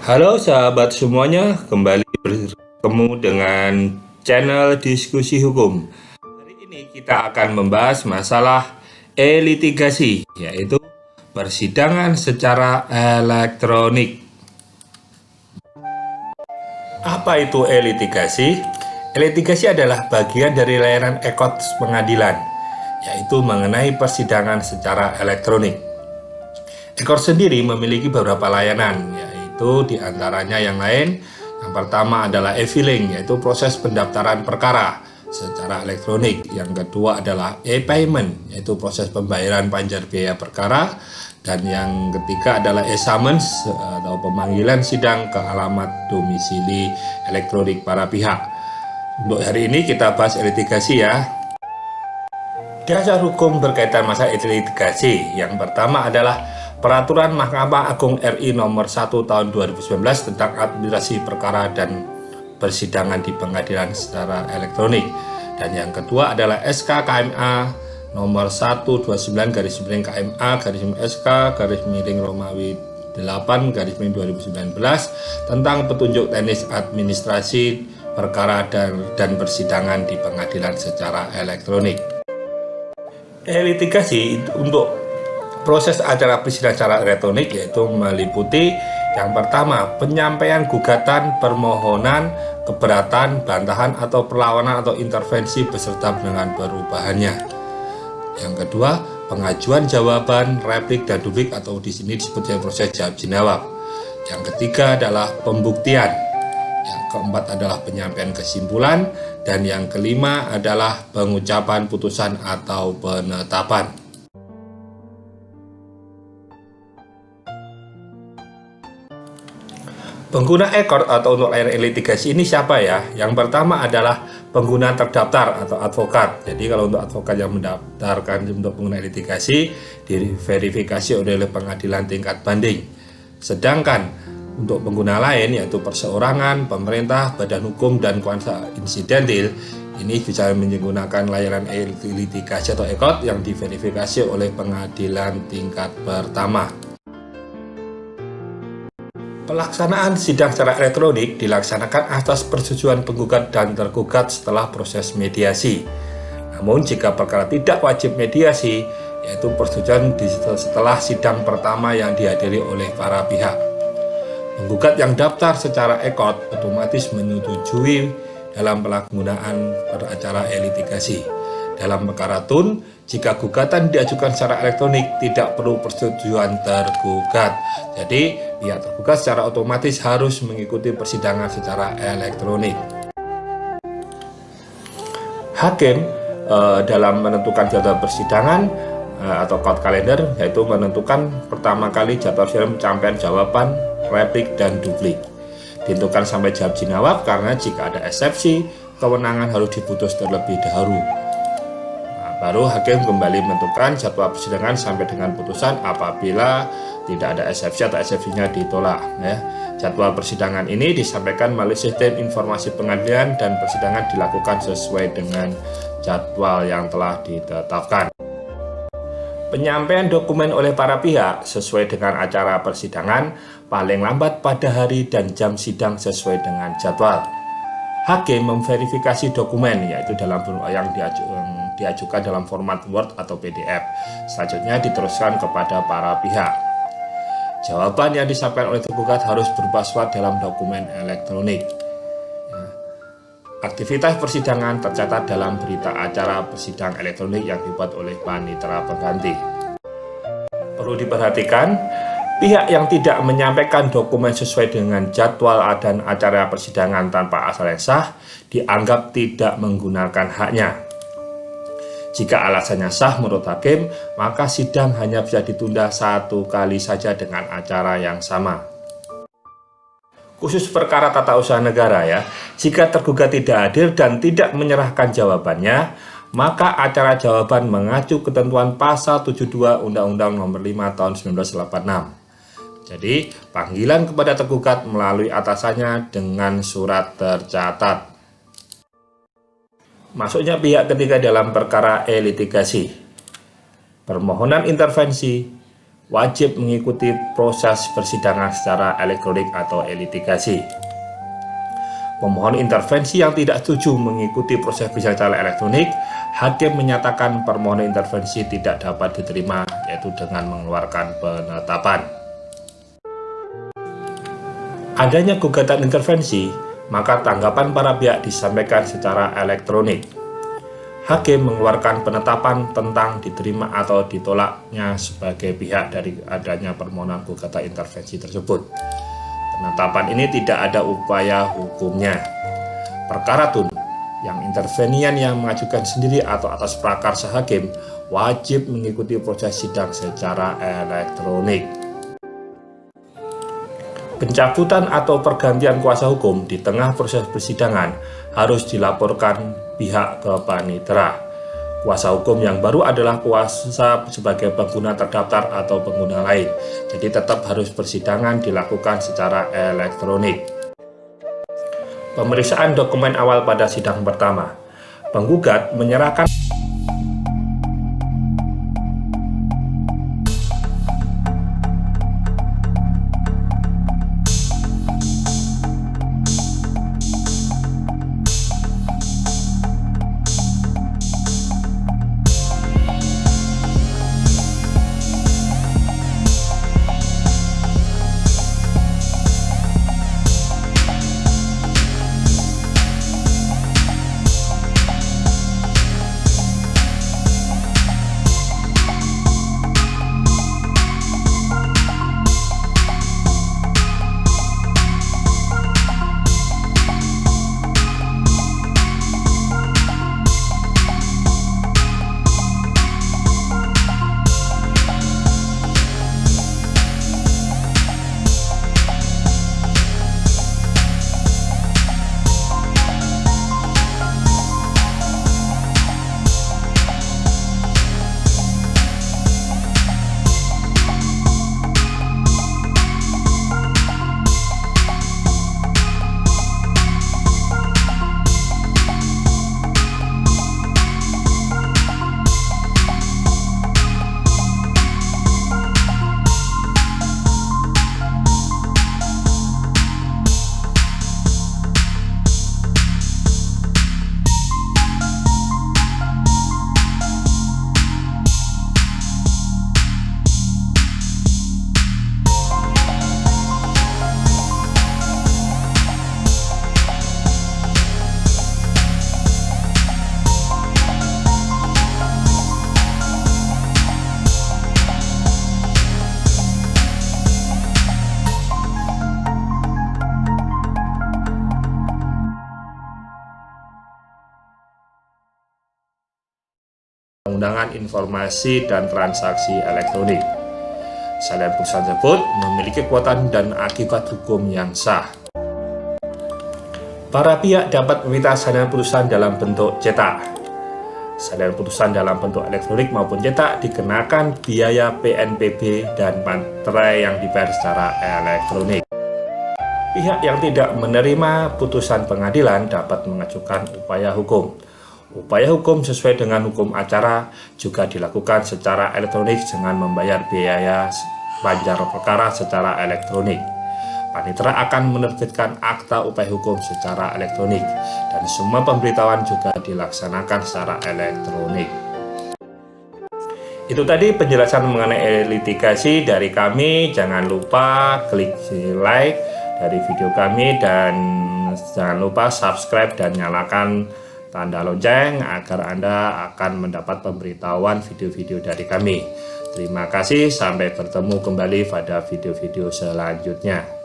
Halo sahabat semuanya, kembali bertemu dengan channel diskusi hukum. Hari ini kita akan membahas masalah e-litigasi, yaitu persidangan secara elektronik. Apa itu e-litigasi? E-litigasi adalah bagian dari layanan e-court pengadilan, yaitu mengenai persidangan secara elektronik. E-court sendiri memiliki beberapa layanan, yaitu diantaranya yang lain. Yang pertama adalah e-filing, yaitu proses pendaftaran perkara secara elektronik. Yang kedua adalah e-payment, yaitu proses pembayaran panjar biaya perkara. Dan yang ketiga adalah e-summons atau pemanggilan sidang ke alamat domisili elektronik para pihak. Untuk hari ini kita bahas e-litigasi ya. Dasar hukum berkaitan masalah e-litigasi yang pertama adalah Peraturan Mahkamah Agung RI Nomor 1 Tahun 2019 tentang administrasi perkara dan persidangan di pengadilan secara elektronik. Dan yang kedua adalah SK KMA Nomor 129/KMA/SK/Romawi 8/2019 tentang petunjuk teknis administrasi perkara dan persidangan di pengadilan secara elektronik. E-litigasi untuk proses acara persidangan secara elektronik yaitu meliputi yang pertama, penyampaian gugatan, permohonan, keberatan, bantahan atau perlawanan atau intervensi beserta dengan perubahannya. Yang kedua, pengajuan jawaban, replik dan duplik atau di sini disebut sebagai proses jawab-jawab. Yang ketiga adalah pembuktian. Yang keempat adalah penyampaian kesimpulan dan yang kelima adalah pengucapan putusan atau penetapan. Pengguna e-court atau untuk layanan e-litigasi ini siapa ya? Yang pertama adalah pengguna terdaftar atau advokat. Jadi kalau untuk advokat yang mendaftarkan untuk pengguna e-litigasi diverifikasi oleh pengadilan tingkat banding. Sedangkan untuk pengguna lain yaitu perseorangan, pemerintah, badan hukum, dan kuasa insidentil ini bisa menggunakan layanan e-litigasi atau e-court yang diverifikasi oleh pengadilan tingkat pertama. Pelaksanaan sidang secara elektronik dilaksanakan atas persetujuan penggugat dan tergugat setelah proses mediasi. Namun jika perkara tidak wajib mediasi, yaitu persetujuan setelah sidang pertama yang dihadiri oleh para pihak. Penggugat yang daftar secara e-court otomatis menyetujui dalam penggunaan acara e-litigasi. Dalam perkara tun, jika gugatan diajukan secara elektronik tidak perlu persetujuan tergugat. Jadi, pihak tergugat secara otomatis harus mengikuti persidangan secara elektronik. Hakim dalam menentukan jadwal persidangan atau court calendar yaitu menentukan pertama kali jadwal penyampaian jawaban, replik, dan duplik. Ditentukan sampai jawab karena jika ada eksepsi, kewenangan harus diputus terlebih dahulu. Baru hakim kembali menentukan jadwal persidangan sampai dengan putusan apabila tidak ada eksepsi atau eksepsinya ditolak. Jadwal persidangan ini disampaikan melalui sistem informasi pengadilan dan persidangan dilakukan sesuai dengan jadwal yang telah ditetapkan. Penyampaian dokumen oleh para pihak sesuai dengan acara persidangan paling lambat pada hari dan jam sidang sesuai dengan jadwal. Hakim memverifikasi dokumen yaitu dalam yang diajukan dalam format Word atau PDF. Selanjutnya diteruskan kepada para pihak. Jawaban yang disampaikan oleh tergugat harus berupa surat dalam dokumen elektronik. Aktivitas persidangan tercatat dalam berita acara persidangan elektronik yang dibuat oleh panitera pengganti. Perlu diperhatikan, pihak yang tidak menyampaikan dokumen sesuai dengan jadwal dan acara persidangan tanpa asal yang sah dianggap tidak menggunakan haknya. Jika alasannya sah menurut hakim, maka sidang hanya bisa ditunda satu kali saja dengan acara yang sama. Khusus perkara tata usaha negara ya, jika tergugat tidak hadir dan tidak menyerahkan jawabannya, maka acara jawaban mengacu ketentuan pasal 72 Undang-Undang Nomor 5 Tahun 1986. Jadi, panggilan kepada tergugat melalui atasannya dengan surat tercatat. Masuknya pihak ketiga dalam perkara e-litigasi. Permohonan intervensi, wajib mengikuti proses persidangan secara elektronik atau e-litigasi. Pemohon intervensi yang tidak setuju mengikuti proses persidangan secara elektronik, hakim menyatakan permohonan intervensi tidak dapat diterima, yaitu dengan mengeluarkan penetapan. Adanya gugatan intervensi, maka tanggapan para pihak disampaikan secara elektronik. Hakim mengeluarkan penetapan tentang diterima atau ditolaknya sebagai pihak dari adanya permohonan gugatan intervensi tersebut. Penetapan ini tidak ada upaya hukumnya. Perkara tun yang intervenian yang mengajukan sendiri atau atas prakarsa hakim wajib mengikuti proses sidang secara elektronik. Pencabutan atau pergantian kuasa hukum di tengah proses persidangan harus dilaporkan pihak ke panitera. Kuasa hukum yang baru adalah kuasa sebagai pengguna terdaftar atau pengguna lain. Jadi tetap harus persidangan dilakukan secara elektronik. Pemeriksaan dokumen awal pada sidang pertama. Penggugat menyerahkan Perundang-undangan Informasi dan Transaksi Elektronik. Salinan putusan tersebut memiliki kekuatan dan akibat hukum yang sah. Para pihak dapat meminta salinan putusan dalam bentuk cetak. Salinan putusan dalam bentuk elektronik maupun cetak dikenakan biaya PNBP dan materai yang dibayar secara elektronik. Pihak yang tidak menerima putusan pengadilan dapat mengajukan upaya hukum. Upaya hukum sesuai dengan hukum acara juga dilakukan secara elektronik dengan membayar biaya panjar perkara secara elektronik. Panitera akan menerbitkan akta upaya hukum secara elektronik dan semua pemberitahuan juga dilaksanakan secara elektronik. Itu tadi penjelasan mengenai litigasi dari kami. Jangan lupa klik like dari video kami dan jangan lupa subscribe dan nyalakan tanda lonceng agar Anda akan mendapat pemberitahuan video-video dari kami. Terima kasih, sampai bertemu kembali pada video-video selanjutnya.